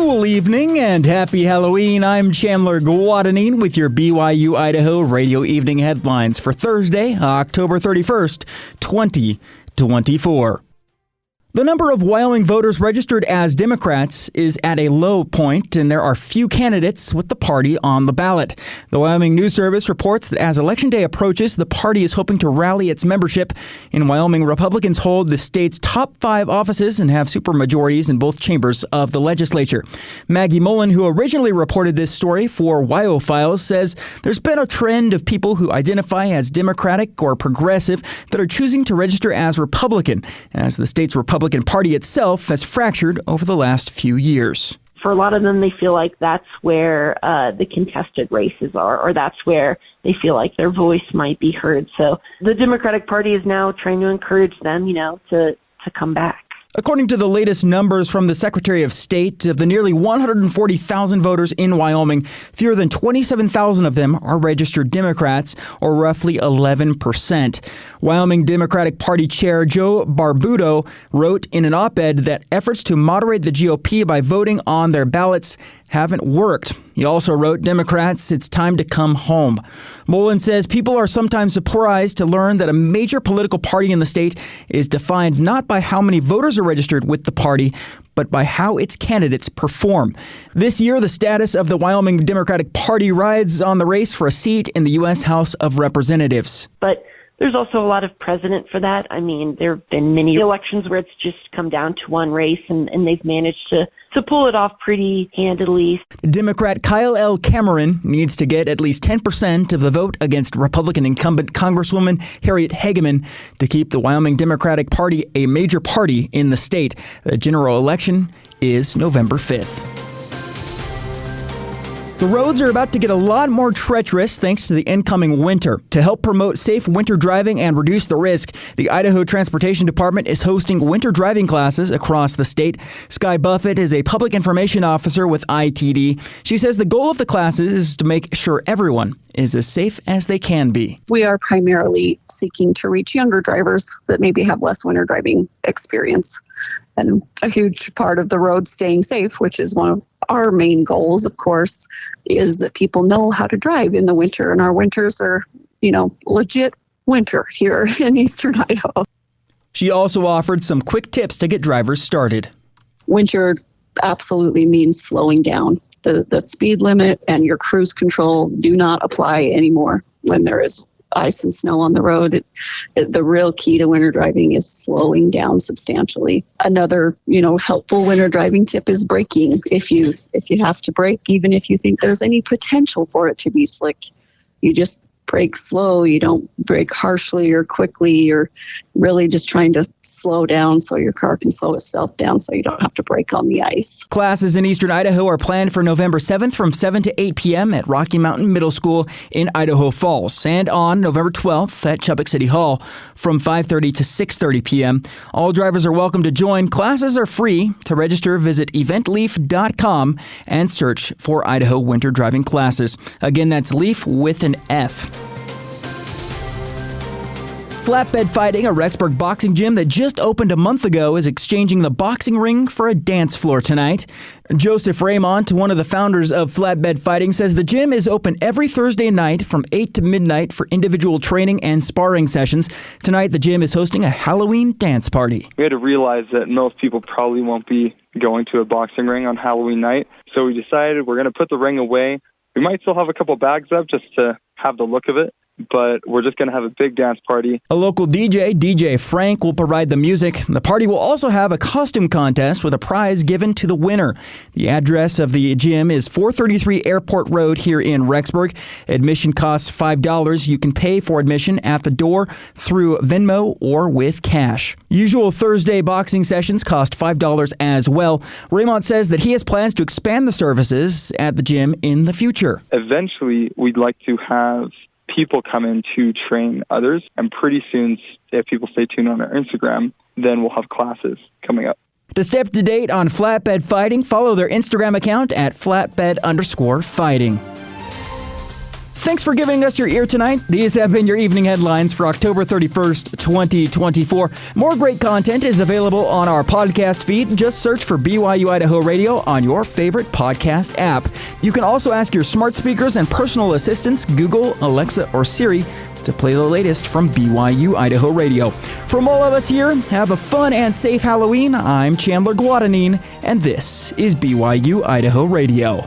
Cool evening and happy Halloween. I'm Chandler Guadagnine with your BYU-Idaho radio evening headlines for Thursday, October 31st, 2024. The number of Wyoming voters registered as Democrats is at a low point, and there are few candidates with the party on the ballot. The Wyoming News Service reports that as Election Day approaches, the party is hoping to rally its membership. In Wyoming, Republicans hold the state's top 5 offices and have supermajorities in both chambers of the legislature. Maggie Mullen, who originally reported this story for WYO Files, says there's been a trend of people who identify as Democratic or progressive that are choosing to register as Republican, as the state's Republican Party itself has fractured over the last few years. For a lot of them, they feel like that's where the contested races are, or that's where they feel like their voice might be heard. So the Democratic Party is now trying to encourage them, to come back. According to the latest numbers from the Secretary of State, of the nearly 140,000 voters in Wyoming, fewer than 27,000 of them are registered Democrats, or roughly 11%. Wyoming Democratic Party Chair Joe Barbuto wrote in an op-ed that efforts to moderate the GOP by voting on their ballots haven't worked. He also wrote, Democrats, it's time to come home. Mullen says people are sometimes surprised to learn that a major political party in the state is defined not by how many voters are registered with the party, but by how its candidates perform. This year, the status of the Wyoming Democratic Party rides on the race for a seat in the U.S. House of Representatives. But there's also a lot of precedent for that. I mean, there have been many elections where it's just come down to one race, and they've managed to pull it off pretty handily. Democrat Kyle L. Cameron needs to get at least 10% of the vote against Republican incumbent Congresswoman Harriet Hageman to keep the Wyoming Democratic Party a major party in the state. The general election is November 5th. The roads are about to get a lot more treacherous thanks to the incoming winter. To help promote safe winter driving and reduce the risk, the Idaho Transportation Department is hosting winter driving classes across the state. Sky Buffett is a public information officer with ITD. She says the goal of the classes is to make sure everyone is as safe as they can be. We are primarily seeking to reach younger drivers that maybe have less winter driving experience. And a huge part of the road staying safe, which is one of our main goals, of course, is that people know how to drive in the winter. And our winters are, legit winter here in eastern Idaho. She also offered some quick tips to get drivers started. Winter absolutely means slowing down. The speed limit and your cruise control do not apply anymore when there is ice and snow on the road. The real key to winter driving is slowing down substantially. Another, helpful winter driving tip is braking. If you have to brake, even if you think there's any potential for it to be slick, you just brake slow. You don't brake harshly or quickly. You're really just trying to slow down so your car can slow itself down so you don't have to brake on the ice. Classes in eastern Idaho are planned for November 7th from 7 to 8 p.m. at Rocky Mountain Middle School in Idaho Falls, and on November 12th at Chubbuck City Hall from 5:30 to 6:30 p.m. All drivers are welcome to join. Classes are free. To register, visit eventleaf.com and search for Idaho Winter Driving Classes. Again, that's Leaf with an F. Flatbed Fighting, a Rexburg boxing gym that just opened a month ago, is exchanging the boxing ring for a dance floor tonight. Joseph Raymond, one of the founders of Flatbed Fighting, says the gym is open every Thursday night from 8 to midnight for individual training and sparring sessions. Tonight, the gym is hosting a Halloween dance party. We had to realize that most people probably won't be going to a boxing ring on Halloween night, so we decided we're going to put the ring away. We might still have a couple bags up just to have the look of it, but we're just going to have a big dance party. A local DJ Frank, will provide the music. The party will also have a costume contest with a prize given to the winner. The address of the gym is 433 Airport Road here in Rexburg. Admission costs $5. You can pay for admission at the door through Venmo or with cash. Usual Thursday boxing sessions cost $5 as well. Raymond says that he has plans to expand the services at the gym in the future. Eventually, we'd like to have people come in to train others, and pretty soon, if people stay tuned on our Instagram, then we'll have classes coming up. To stay up to date on Flatbed Fighting, follow their Instagram account at flatbed_fighting. Thanks for giving us your ear tonight. These have been your evening headlines for October 31st, 2024. More great content is available on our podcast feed. Just search for BYU-Idaho Radio on your favorite podcast app. You can also ask your smart speakers and personal assistants, Google, Alexa, or Siri, to play the latest from BYU-Idaho Radio. From all of us here, have a fun and safe Halloween. I'm Chandler Guadagnine, and this is BYU-Idaho Radio.